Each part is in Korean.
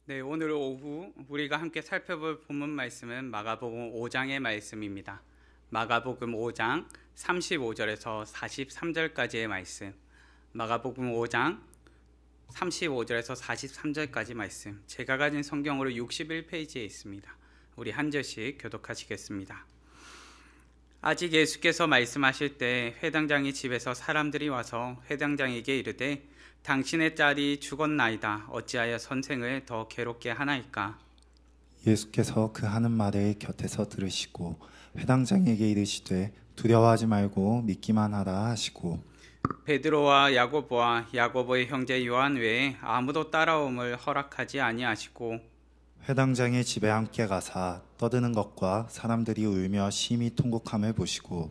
네, 오늘 오후 우리가 함께 살펴볼 본문 말씀은 마가복음 5장의 말씀입니다. 마가복음 5장 35절에서 43절까지의 말씀. 마가복음 5장 35절에서 43절까지 말씀. 제가 가진 성경으로 61페이지에 있습니다. 우리 한 절씩 교독하시겠습니다. 아직 예수께서 말씀하실 때 회당장의 집에서 사람들이 와서 회당장에게 이르되 당신의 딸이 죽었나이다. 어찌하여 선생을 더 괴롭게 하나이까? 예수께서 그 하는 말을 곁에서 들으시고 회당장에게 이르시되 두려워하지 말고 믿기만 하라 하시고 베드로와 야고보와 야고보의 형제 요한 외에 아무도 따라옴을 허락하지 아니하시고 회당장의 집에 함께 가사 떠드는 것과 사람들이 울며 심히 통곡함을 보시고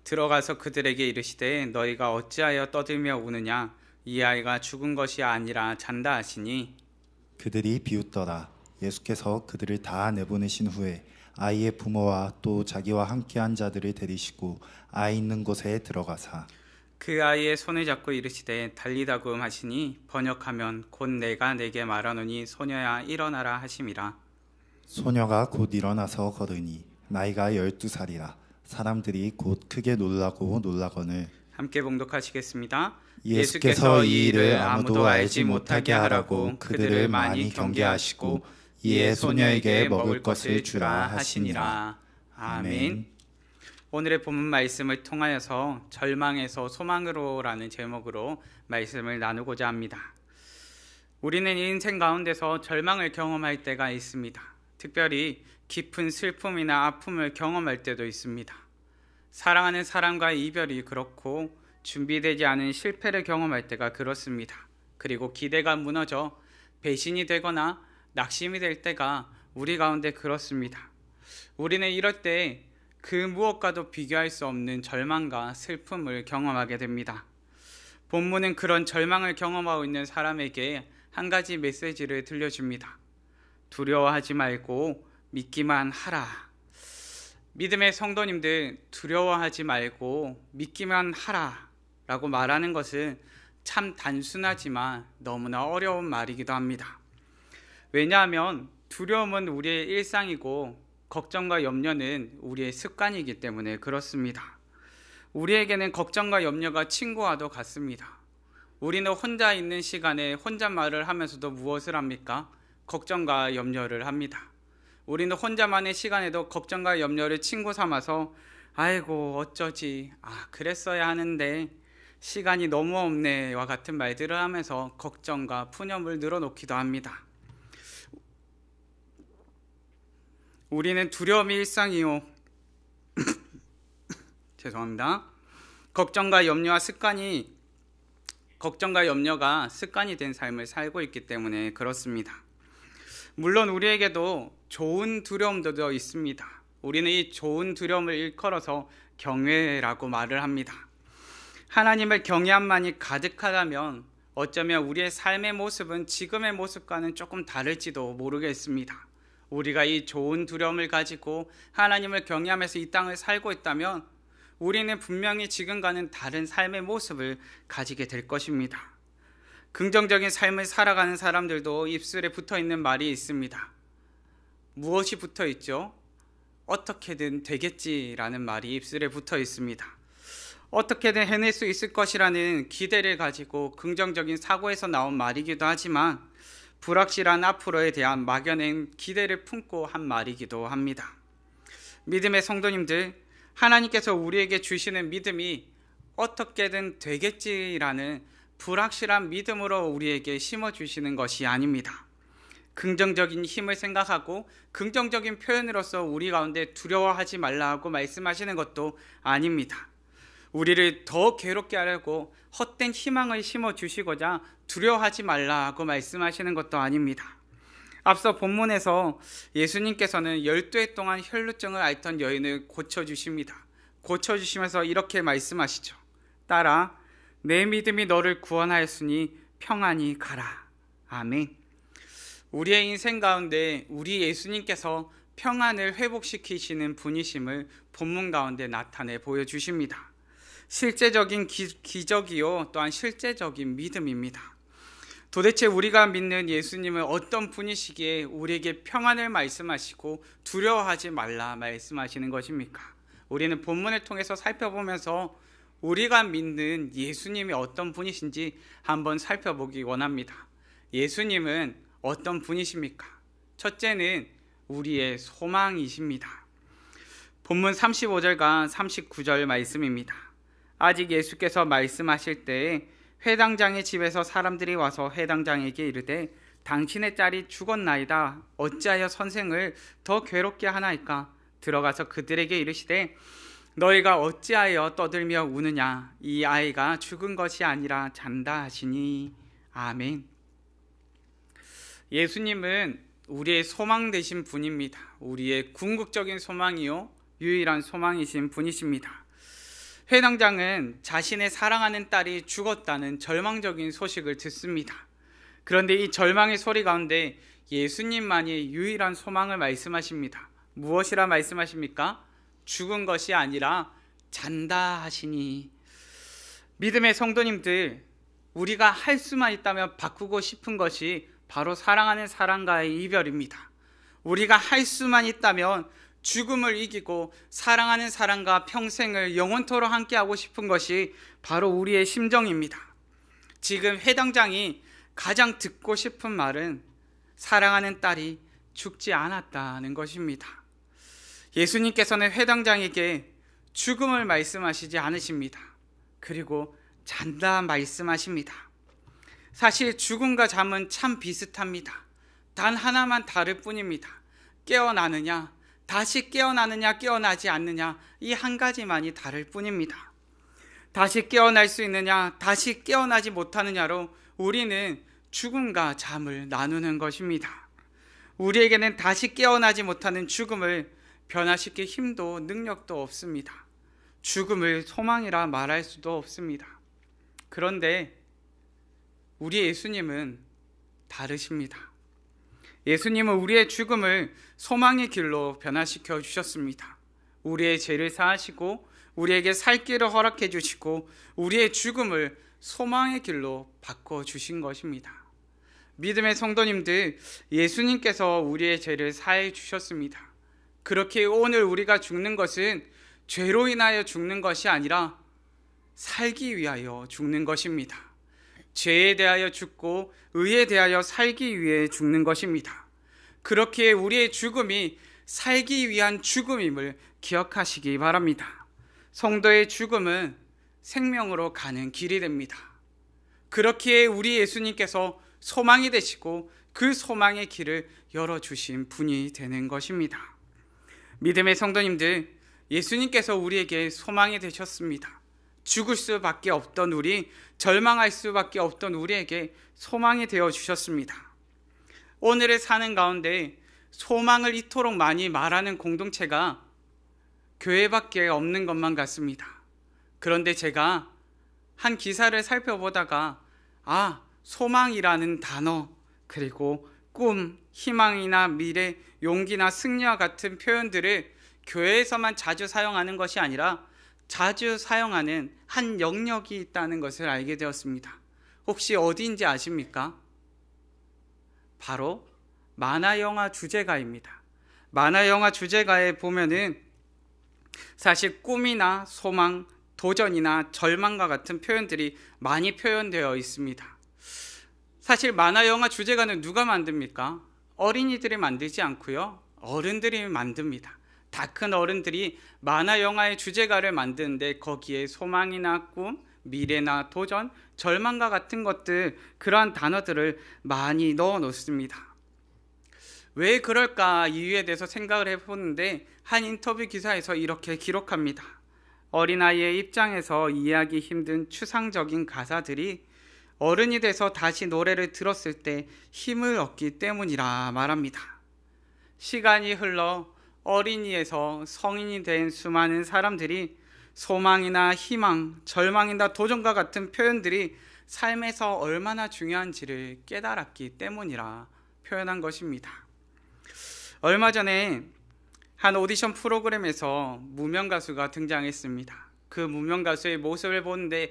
들어가서 그들에게 이르시되 너희가 어찌하여 떠들며 우느냐? 이 아이가 죽은 것이 아니라 잔다 하시니 그들이 비웃더라. 예수께서 그들을 다 내보내신 후에 아이의 부모와 또 자기와 함께한 자들을 데리시고 아이 있는 곳에 들어가사 그 아이의 손을 잡고 이르시되 달리다금 하시니 번역하면 곧 내가 내게 말하노니 소녀야 일어나라 하심이라. 소녀가 곧 일어나서 걸으니 나이가 12살이라 사람들이 곧 크게 놀라거늘 함께 봉독하시겠습니다. 예수께서 이 일을 아무도 알지 못하게 하라고 그들을 많이 경계하시고 이에 소녀에게 먹을 것을 주라 하시니라. 아멘. 오늘의 본문 말씀을 통하여서 절망에서 소망으로라는 제목으로 말씀을 나누고자 합니다. 우리는 인생 가운데서 절망을 경험할 때가 있습니다. 특별히 깊은 슬픔이나 아픔을 경험할 때도 있습니다. 사랑하는 사람과의 이별이 그렇고 준비되지 않은 실패를 경험할 때가 그렇습니다. 그리고 기대가 무너져 배신이 되거나 낙심이 될 때가 우리 가운데 그렇습니다. 우리는 이럴 때 그 무엇과도 비교할 수 없는 절망과 슬픔을 경험하게 됩니다. 본문은 그런 절망을 경험하고 있는 사람에게 한 가지 메시지를 들려줍니다. 두려워하지 말고 믿기만 하라. 믿음의 성도님들, 두려워하지 말고 믿기만 하라 라고 말하는 것은 참 단순하지만 너무나 어려운 말이기도 합니다. 왜냐하면 두려움은 우리의 일상이고 걱정과 염려는 우리의 습관이기 때문에 그렇습니다. 우리에게는 걱정과 염려가 친구와도 같습니다. 우리는 혼자 있는 시간에 혼잣말을 하면서도 무엇을 합니까? 걱정과 염려를 합니다. 우리는 혼자만의 시간에도 걱정과 염려를 친구 삼아서 아이고 어쩌지, 그랬어야 하는데 시간이 너무 없네와 같은 말들을 하면서 걱정과 푸념을 늘어놓기도 합니다. 우리는 두려움이 일상이요. 죄송합니다. 걱정과 염려가 습관이 된 삶을 살고 있기 때문에 그렇습니다. 물론 우리에게도 좋은 두려움도 있습니다. 우리는 이 좋은 두려움을 일컬어서 경외라고 말을 합니다. 하나님을 경외함만이 가득하다면 어쩌면 우리의 삶의 모습은 지금의 모습과는 조금 다를지도 모르겠습니다. 우리가 이 좋은 두려움을 가지고 하나님을 경외하면서 이 땅을 살고 있다면 우리는 분명히 지금과는 다른 삶의 모습을 가지게 될 것입니다. 긍정적인 삶을 살아가는 사람들도 입술에 붙어있는 말이 있습니다. 무엇이 붙어있죠? 어떻게든 되겠지라는 말이 입술에 붙어 있습니다. 어떻게든 해낼 수 있을 것이라는 기대를 가지고 긍정적인 사고에서 나온 말이기도 하지만 불확실한 앞으로에 대한 막연한 기대를 품고 한 말이기도 합니다. 믿음의 성도님들, 하나님께서 우리에게 주시는 믿음이 어떻게든 되겠지라는 불확실한 믿음으로 우리에게 심어주시는 것이 아닙니다. 긍정적인 힘을 생각하고 긍정적인 표현으로서 우리 가운데 두려워하지 말라고 말씀하시는 것도 아닙니다. 우리를 더 괴롭게 하려고 헛된 희망을 심어주시고자 두려워하지 말라고 말씀하시는 것도 아닙니다. 앞서 본문에서 예수님께서는 12해 동안 혈루증을 앓던 여인을 고쳐주십니다. 고쳐주시면서 이렇게 말씀하시죠. 딸아, 내 믿음이 너를 구원하였으니 평안히 가라. 아멘. 우리의 인생 가운데 우리 예수님께서 평안을 회복시키시는 분이심을 본문 가운데 나타내 보여주십니다. 실제적인 기적이요 또한 실제적인 믿음입니다. 도대체 우리가 믿는 예수님은 어떤 분이시기에 우리에게 평안을 말씀하시고 두려워하지 말라 말씀하시는 것입니까? 우리는 본문을 통해서 살펴보면서 우리가 믿는 예수님이 어떤 분이신지 한번 살펴보기 원합니다. 예수님은 어떤 분이십니까? 첫째는 우리의 소망이십니다. 본문 35절과 39절 말씀입니다. 아직 예수께서 말씀하실 때에 회당장의 집에서 사람들이 와서 회당장에게 이르되 당신의 딸이 죽었나이다. 어찌하여 선생을 더 괴롭게 하나이까? 들어가서 그들에게 이르시되 너희가 어찌하여 떠들며 우느냐? 이 아이가 죽은 것이 아니라 잔다 하시니. 아멘. 예수님은 우리의 소망 되신 분입니다. 우리의 궁극적인 소망이요 유일한 소망이신 분이십니다. 회당장은 자신의 사랑하는 딸이 죽었다는 절망적인 소식을 듣습니다. 그런데 이 절망의 소리 가운데 예수님만이 유일한 소망을 말씀하십니다. 무엇이라 말씀하십니까? 죽은 것이 아니라 잔다 하시니. 믿음의 성도님들, 우리가 할 수만 있다면 바꾸고 싶은 것이 바로 사랑하는 사람과의 이별입니다. 우리가 할 수만 있다면 죽음을 이기고 사랑하는 사람과 평생을 영원토록 함께하고 싶은 것이 바로 우리의 심정입니다. 지금 회당장이 가장 듣고 싶은 말은 사랑하는 딸이 죽지 않았다는 것입니다. 예수님께서는 회당장에게 죽음을 말씀하시지 않으십니다. 그리고 잔다 말씀하십니다. 사실 죽음과 잠은 참 비슷합니다. 단 하나만 다를 뿐입니다. 깨어나느냐, 다시 깨어나느냐, 깨어나지 않느냐, 이 한 가지만이 다를 뿐입니다. 다시 깨어날 수 있느냐, 다시 깨어나지 못하느냐로 우리는 죽음과 잠을 나누는 것입니다. 우리에게는 다시 깨어나지 못하는 죽음을 변화시킬 힘도 능력도 없습니다. 죽음을 소망이라 말할 수도 없습니다. 그런데 우리 예수님은 다르십니다. 예수님은 우리의 죽음을 소망의 길로 변화시켜 주셨습니다. 우리의 죄를 사하시고 우리에게 살 길을 허락해 주시고 우리의 죽음을 소망의 길로 바꿔 주신 것입니다. 믿음의 성도님들, 예수님께서 우리의 죄를 사해 주셨습니다. 그렇게 오늘 우리가 죽는 것은 죄로 인하여 죽는 것이 아니라 살기 위하여 죽는 것입니다. 죄에 대하여 죽고 의에 대하여 살기 위해 죽는 것입니다. 그렇기에 우리의 죽음이 살기 위한 죽음임을 기억하시기 바랍니다. 성도의 죽음은 생명으로 가는 길이 됩니다. 그렇기에 우리 예수님께서 소망이 되시고 그 소망의 길을 열어주신 분이 되는 것입니다. 믿음의 성도님들, 예수님께서 우리에게 소망이 되셨습니다. 죽을 수밖에 없던 우리, 절망할 수밖에 없던 우리에게 소망이 되어 주셨습니다. 오늘을 사는 가운데 소망을 이토록 많이 말하는 공동체가 교회밖에 없는 것만 같습니다. 그런데 제가 한 기사를 살펴보다가 소망이라는 단어, 그리고 꿈, 희망이나 미래, 용기나 승리와 같은 표현들을 교회에서만 자주 사용하는 것이 아니라 자주 사용하는 한 영역이 있다는 것을 알게 되었습니다. 혹시 어디인지 아십니까? 바로 만화영화 주제가입니다. 만화영화 주제가에 보면은 사실 꿈이나 소망, 도전이나 절망과 같은 표현들이 많이 표현되어 있습니다. 사실 만화영화 주제가는 누가 만듭니까? 어린이들이 만들지 않고요, 어른들이 만듭니다. 다 큰 어른들이 만화 영화의 주제가를 만드는데 거기에 소망이나 꿈, 미래나 도전, 절망과 같은 것들, 그러한 단어들을 많이 넣어 놓습니다. 왜 그럴까 이유에 대해서 생각을 해보는데 한 인터뷰 기사에서 이렇게 기록합니다. 어린아이의 입장에서 이해하기 힘든 추상적인 가사들이 어른이 돼서 다시 노래를 들었을 때 힘을 얻기 때문이라 말합니다. 시간이 흘러 어린이에서 성인이 된 수많은 사람들이 소망이나 희망, 절망이나 도전과 같은 표현들이 삶에서 얼마나 중요한지를 깨달았기 때문이라 표현한 것입니다. 얼마 전에 한 오디션 프로그램에서 무명 가수가 등장했습니다. 그 무명 가수의 모습을 보는데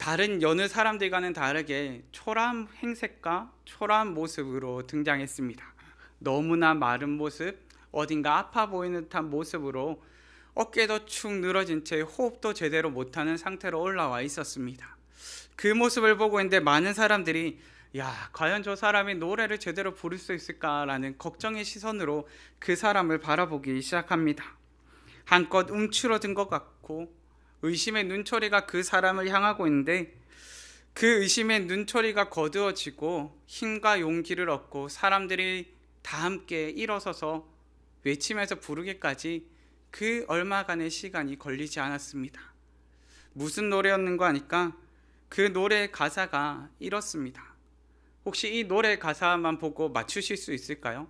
다른 여느 사람들과는 다르게 초라한 행색과 초라한 모습으로 등장했습니다. 너무나 마른 모습, 어딘가 아파 보이는 듯한 모습으로 어깨도 축 늘어진 채 호흡도 제대로 못하는 상태로 올라와 있었습니다. 그 모습을 보고 있는데 많은 사람들이 과연 저 사람이 노래를 제대로 부를 수 있을까라는 걱정의 시선으로 그 사람을 바라보기 시작합니다. 한껏 움츠러든 것 같고 의심의 눈초리가 그 사람을 향하고 있는데, 그 의심의 눈초리가 거두어지고 힘과 용기를 얻고 사람들이 다 함께 일어서서 외치면서 부르기까지 그 얼마간의 시간이 걸리지 않았습니다. 무슨 노래였는가 하니까 그 노래의 가사가 이렇습니다. 혹시 이 노래 가사만 보고 맞추실 수 있을까요?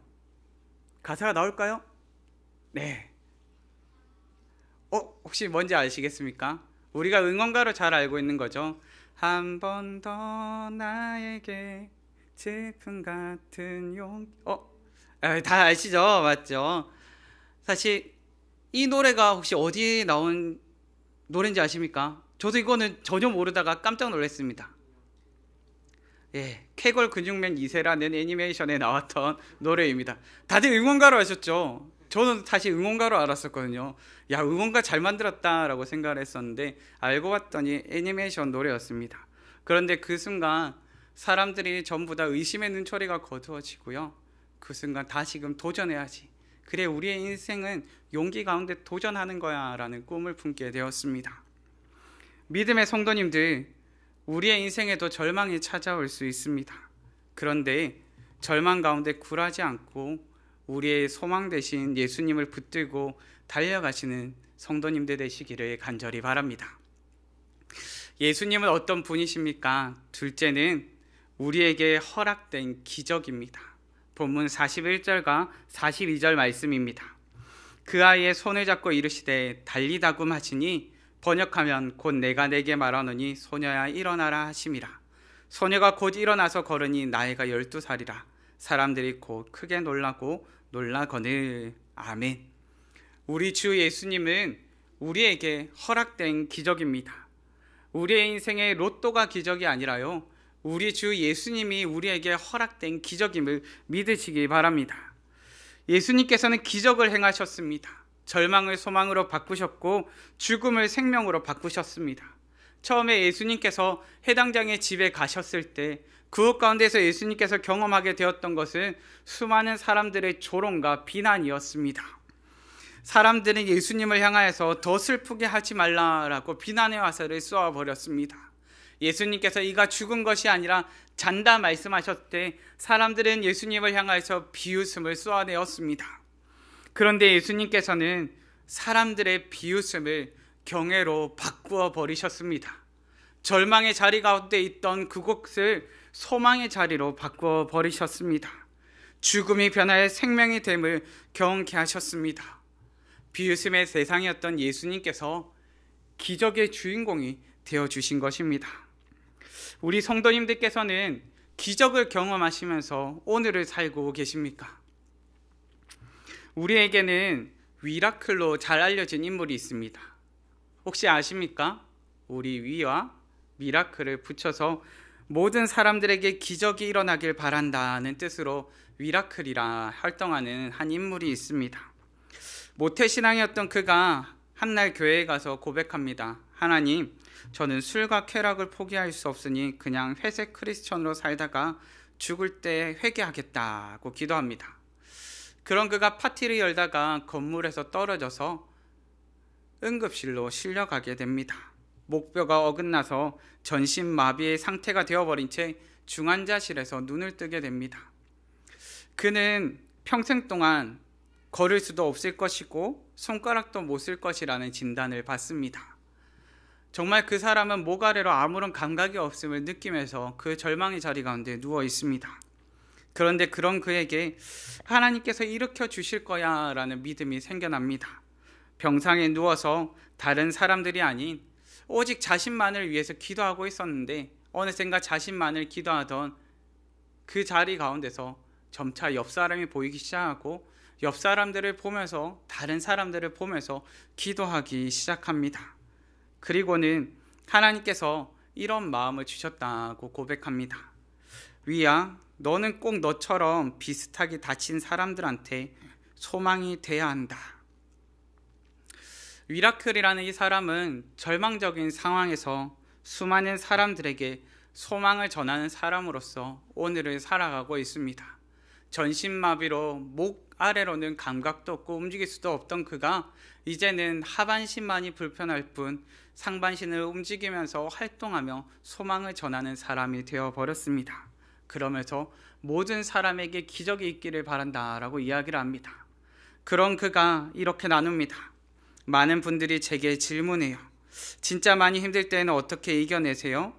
가사가 나올까요? 네. 혹시 뭔지 아시겠습니까? 우리가 응원가로 잘 알고 있는 거죠. 한 번 더 나에게 질풍 같은 용기. 다 아시죠? 맞죠? 사실 이 노래가 혹시 어디에 나온 노래인지 아십니까? 저도 이거는 전혀 모르다가 깜짝 놀랐습니다. 쾌걸 근육맨 2세라는 애니메이션에 나왔던 노래입니다. 다들 응원가로 아셨죠? 저는 사실 응원가로 알았었거든요. 응원가 잘 만들었다라고 생각을 했었는데 알고 봤더니 애니메이션 노래였습니다. 그런데 그 순간 사람들이 전부 다 의심의 눈초리가 거두어지고요. 그 순간 다시금 도전해야지. 그래, 우리의 인생은 용기 가운데 도전하는 거야 라는 꿈을 품게 되었습니다. 믿음의 성도님들, 우리의 인생에도 절망이 찾아올 수 있습니다. 그런데 절망 가운데 굴하지 않고 우리의 소망 되신 예수님을 붙들고 달려가시는 성도님들 되시기를 간절히 바랍니다. 예수님은 어떤 분이십니까? 둘째는 우리에게 허락된 기적입니다. 본문 41절과 42절 말씀입니다. 그 아이의 손을 잡고 이르시되 달리다굼 하시니 번역하면 곧 내가 내게 말하노니 소녀야 일어나라 하심이라. 소녀가 곧 일어나서 걸으니 나이가 12살이라. 사람들이 곧 크게 놀라고 놀라거늘. 아멘. 우리 주 예수님은 우리에게 허락된 기적입니다. 우리의 인생의 로또가 기적이 아니라요, 우리 주 예수님이 우리에게 허락된 기적임을 믿으시기 바랍니다. 예수님께서는 기적을 행하셨습니다. 절망을 소망으로 바꾸셨고 죽음을 생명으로 바꾸셨습니다. 처음에 예수님께서 해당장의 집에 가셨을 때 그곳 가운데서 예수님께서 경험하게 되었던 것은 수많은 사람들의 조롱과 비난이었습니다. 사람들은 예수님을 향하여서 더 슬프게 하지 말라라고 비난의 화살을 쏘아버렸습니다. 예수님께서 이가 죽은 것이 아니라 잔다 말씀하셨을 때 사람들은 예수님을 향하여서 비웃음을 쏘아내었습니다. 그런데 예수님께서는 사람들의 비웃음을 경애로 바꾸어 버리셨습니다. 절망의 자리 가운데 있던 그곳을 소망의 자리로 바꾸어 버리셨습니다. 죽음이 변하여 생명이 됨을 경험케 하셨습니다. 비웃음의 세상이었던 예수님께서 기적의 주인공이 되어주신 것입니다. 우리 성도님들께서는 기적을 경험하시면서 오늘을 살고 계십니까? 우리에게는 미라클로 잘 알려진 인물이 있습니다. 혹시 아십니까? 우리 위와 미라클을 붙여서 모든 사람들에게 기적이 일어나길 바란다는 뜻으로 미라클이라 활동하는 한 인물이 있습니다. 모태신앙이었던 그가 한날 교회에 가서 고백합니다. 하나님, 저는 술과 쾌락을 포기할 수 없으니 그냥 회색 크리스천으로 살다가 죽을 때 회개하겠다고 기도합니다. 그런 그가 파티를 열다가 건물에서 떨어져서 응급실로 실려가게 됩니다. 목뼈가 어긋나서 전신마비의 상태가 되어버린 채 중환자실에서 눈을 뜨게 됩니다. 그는 평생 동안 걸을 수도 없을 것이고 손가락도 못 쓸 것이라는 진단을 받습니다. 정말 그 사람은 목 아래로 아무런 감각이 없음을 느끼면서 그 절망의 자리 가운데 누워 있습니다. 그런데 그런 그에게 하나님께서 일으켜 주실 거야 라는 믿음이 생겨납니다. 병상에 누워서 다른 사람들이 아닌 오직 자신만을 위해서 기도하고 있었는데 어느샌가 자신만을 기도하던 그 자리 가운데서 점차 옆 사람이 보이기 시작하고 옆 사람들을 보면서 다른 사람들을 보면서 기도하기 시작합니다. 그리고는 하나님께서 이런 마음을 주셨다고 고백합니다. 위야, 너는 꼭 너처럼 비슷하게 다친 사람들한테 소망이 돼야 한다. 위라클이라는 이 사람은 절망적인 상황에서 수많은 사람들에게 소망을 전하는 사람으로서 오늘을 살아가고 있습니다. 전신마비로 목 아래로는 감각도 없고 움직일 수도 없던 그가 이제는 하반신만이 불편할 뿐 상반신을 움직이면서 활동하며 소망을 전하는 사람이 되어버렸습니다. 그러면서 모든 사람에게 기적이 있기를 바란다라고 이야기를 합니다. 그런 그가 이렇게 나눕니다. 많은 분들이 제게 질문해요. 진짜 많이 힘들 때는 어떻게 이겨내세요?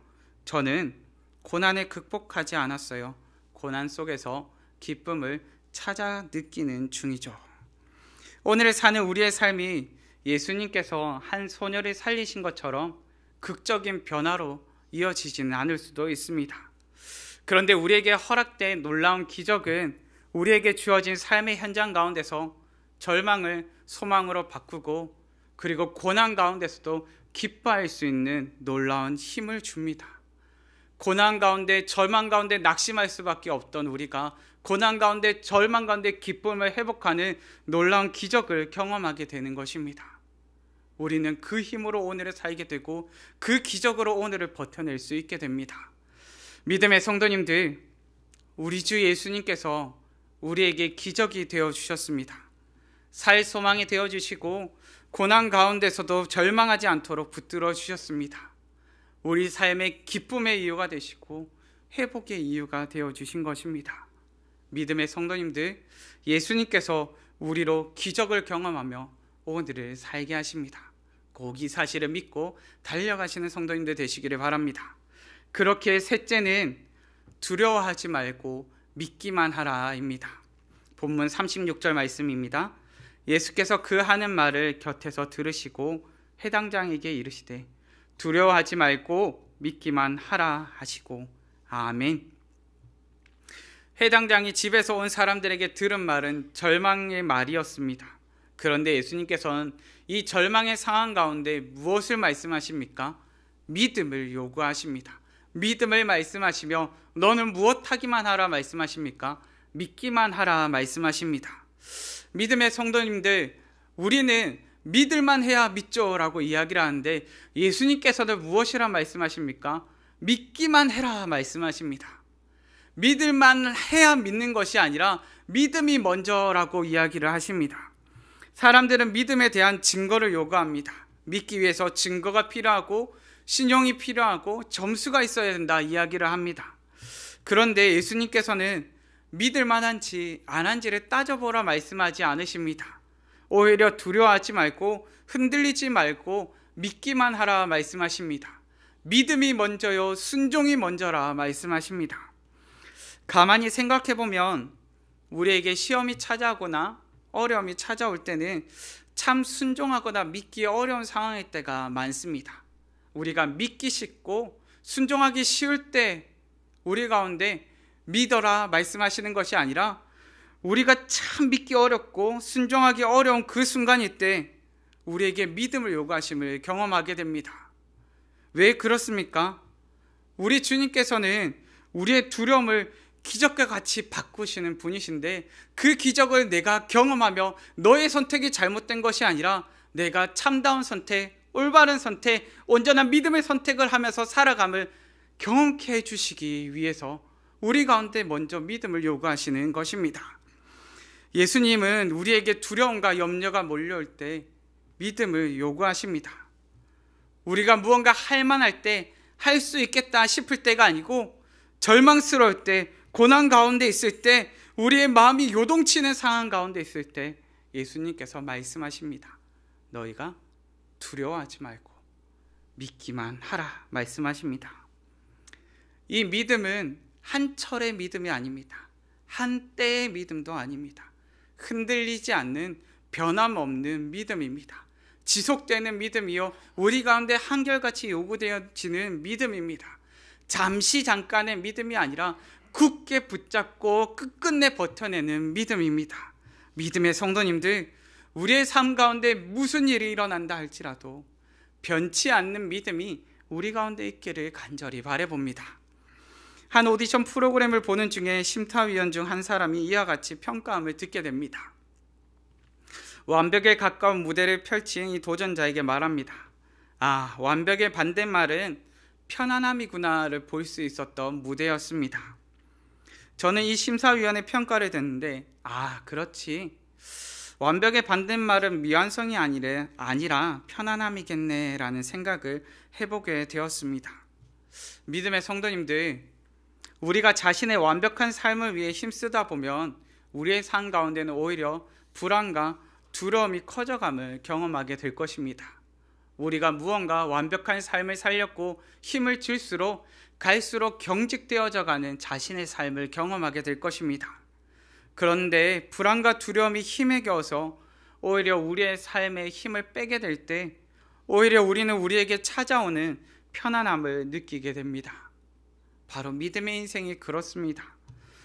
저는 고난을 극복하지 않았어요. 고난 속에서 기쁨을 찾아 느끼는 중이죠. 오늘 사는 우리의 삶이 예수님께서 한 소녀를 살리신 것처럼 극적인 변화로 이어지지는 않을 수도 있습니다. 그런데 우리에게 허락된 놀라운 기적은 우리에게 주어진 삶의 현장 가운데서 절망을 소망으로 바꾸고 그리고 고난 가운데서도 기뻐할 수 있는 놀라운 힘을 줍니다. 고난 가운데 절망 가운데 낙심할 수밖에 없던 우리가 고난 가운데 절망 가운데 기쁨을 회복하는 놀라운 기적을 경험하게 되는 것입니다. 우리는 그 힘으로 오늘을 살게 되고 그 기적으로 오늘을 버텨낼 수 있게 됩니다. 믿음의 성도님들, 우리 주 예수님께서 우리에게 기적이 되어주셨습니다. 살 소망이 되어주시고 고난 가운데서도 절망하지 않도록 붙들어 주셨습니다. 우리 삶의 기쁨의 이유가 되시고 회복의 이유가 되어주신 것입니다. 믿음의 성도님들, 예수님께서 우리로 기적을 경험하며 오늘을 살게 하십니다. 꼭 이 사실을 믿고 달려가시는 성도님들 되시기를 바랍니다. 그렇게 셋째는 두려워하지 말고 믿기만 하라입니다. 본문 36절 말씀입니다. 예수께서 그 하는 말을 곁에서 들으시고 회당장에게 이르시되 두려워하지 말고 믿기만 하라 하시고 아멘. 회당장이 집에서 온 사람들에게 들은 말은 절망의 말이었습니다. 그런데 예수님께서는 이 절망의 상황 가운데 무엇을 말씀하십니까? 믿음을 요구하십니다. 믿음을 말씀하시며 너는 무엇하기만 하라 말씀하십니까? 믿기만 하라 말씀하십니다. 믿음의 성도님들, 우리는 믿을만 해야 믿죠 라고 이야기를 하는데 예수님께서는 무엇이라 말씀하십니까? 믿기만 해라 말씀하십니다. 믿을만 해야 믿는 것이 아니라 믿음이 먼저라고 이야기를 하십니다. 사람들은 믿음에 대한 증거를 요구합니다. 믿기 위해서 증거가 필요하고 신용이 필요하고 점수가 있어야 된다 이야기를 합니다. 그런데 예수님께서는 믿을 만한지 안 한지를 따져보라 말씀하지 않으십니다. 오히려 두려워하지 말고 흔들리지 말고 믿기만 하라 말씀하십니다. 믿음이 먼저요, 순종이 먼저라 말씀하십니다. 가만히 생각해보면 우리에게 시험이 찾아오거나 어려움이 찾아올 때는 참 순종하거나 믿기 어려운 상황일 때가 많습니다. 우리가 믿기 쉽고 순종하기 쉬울 때 우리 가운데 믿어라 말씀하시는 것이 아니라 우리가 참 믿기 어렵고 순종하기 어려운 그 순간일 때 우리에게 믿음을 요구하심을 경험하게 됩니다. 왜 그렇습니까? 우리 주님께서는 우리의 두려움을 기적과 같이 바꾸시는 분이신데 그 기적을 내가 경험하며 너의 선택이 잘못된 것이 아니라 내가 참다운 선택, 올바른 선택, 온전한 믿음의 선택을 하면서 살아감을 경험케 해주시기 위해서 우리 가운데 먼저 믿음을 요구하시는 것입니다. 예수님은 우리에게 두려움과 염려가 몰려올 때 믿음을 요구하십니다. 우리가 무언가 할 만할 때 할 수 있겠다 싶을 때가 아니고 절망스러울 때, 고난 가운데 있을 때, 우리의 마음이 요동치는 상황 가운데 있을 때 예수님께서 말씀하십니다. 너희가 두려워하지 말고 믿기만 하라 말씀하십니다. 이 믿음은 한 철의 믿음이 아닙니다. 한 때의 믿음도 아닙니다. 흔들리지 않는 변함없는 믿음입니다. 지속되는 믿음이요, 우리 가운데 한결같이 요구되어지는 믿음입니다. 잠깐의 믿음이 아니라 굳게 붙잡고 끝끝내 버텨내는 믿음입니다. 믿음의 성도님들, 우리의 삶 가운데 무슨 일이 일어난다 할지라도 변치 않는 믿음이 우리 가운데 있기를 간절히 바라봅니다. 한 오디션 프로그램을 보는 중에 심사위원 중 한 사람이 이와 같이 평가함을 듣게 됩니다. 완벽에 가까운 무대를 펼친 이 도전자에게 말합니다. 완벽의 반대말은 편안함이구나를 볼 수 있었던 무대였습니다. 저는 이 심사위원의 평가를 듣는데 그렇지, 완벽의 반대말은 미완성이 아니라 편안함이겠네 라는 생각을 해보게 되었습니다. 믿음의 성도님들, 우리가 자신의 완벽한 삶을 위해 힘쓰다 보면 우리의 삶 가운데는 오히려 불안과 두려움이 커져감을 경험하게 될 것입니다. 우리가 무언가 완벽한 삶을 살려고 힘을 줄수록 갈수록 경직되어져 가는 자신의 삶을 경험하게 될 것입니다. 그런데 불안과 두려움이 힘에 겨워서 오히려 우리의 삶에 힘을 빼게 될 때 오히려 우리는 우리에게 찾아오는 편안함을 느끼게 됩니다. 바로 믿음의 인생이 그렇습니다.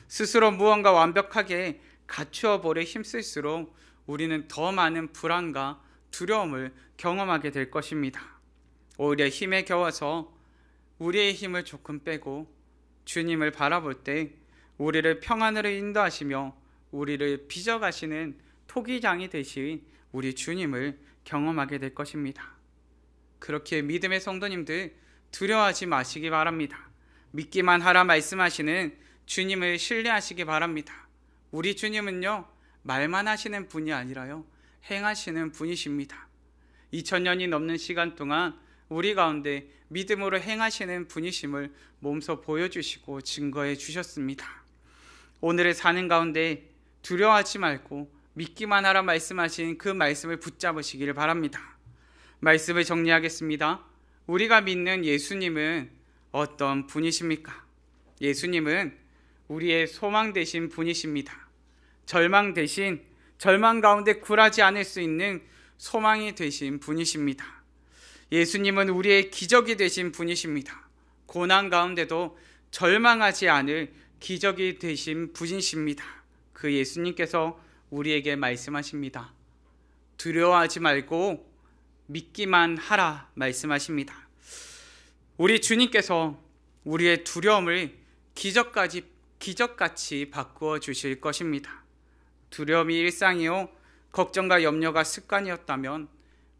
스스로 무언가 완벽하게 갖추어 보려 힘쓸수록 우리는 더 많은 불안과 두려움을 경험하게 될 것입니다. 오히려 힘에 겨워서 우리의 힘을 조금 빼고 주님을 바라볼 때 우리를 평안으로 인도하시며 우리를 빚어가시는 토기장이 되신 우리 주님을 경험하게 될 것입니다. 그렇기에 믿음의 성도님들, 두려워하지 마시기 바랍니다. 믿기만 하라 말씀하시는 주님을 신뢰하시기 바랍니다. 우리 주님은요, 말만 하시는 분이 아니라요, 행하시는 분이십니다. 2000년이 넘는 시간 동안 우리 가운데 믿음으로 행하시는 분이심을 몸소 보여주시고 증거해 주셨습니다. 오늘의 사는 가운데 두려워하지 말고 믿기만 하라 말씀하신 그 말씀을 붙잡으시기를 바랍니다. 말씀을 정리하겠습니다. 우리가 믿는 예수님은 어떤 분이십니까? 예수님은 우리의 소망 되신 분이십니다. 절망 가운데 굴하지 않을 수 있는 소망이 되신 분이십니다. 예수님은 우리의 기적이 되신 분이십니다. 고난 가운데도 절망하지 않을 기적이 되신 분이십니다. 그 예수님께서 우리에게 말씀하십니다. 두려워하지 말고 믿기만 하라 말씀하십니다. 우리 주님께서 우리의 두려움을 기적같이 바꾸어 주실 것입니다. 두려움이 일상이요, 걱정과 염려가 습관이었다면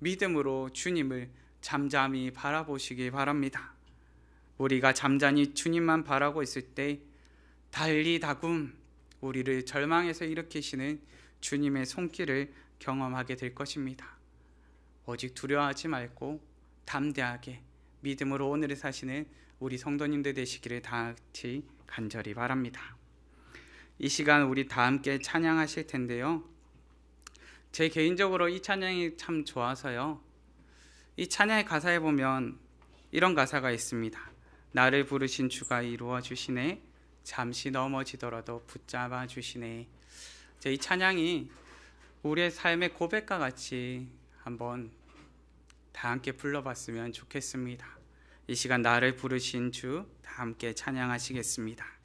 믿음으로 주님을 잠잠히 바라보시기 바랍니다. 우리가 잠잠히 주님만 바라고 있을 때 달리다굼 우리를 절망에서 일으키시는 주님의 손길을 경험하게 될 것입니다. 오직 두려워하지 말고 담대하게 믿음으로 오늘을 사시는 우리 성도님들 되시기를 다 같이 간절히 바랍니다. 이 시간 우리 다 함께 찬양하실 텐데요, 제 개인적으로 이 찬양이 참 좋아서요, 이 찬양의 가사에 보면 이런 가사가 있습니다. 나를 부르신 주가 이루어 주시네, 잠시 넘어지더라도 붙잡아 주시네. 이 찬양이 우리의 삶의 고백과 같이 한번 다 함께 불러봤으면 좋겠습니다. 이 시간 나를 부르신 주 다 함께 찬양하시겠습니다.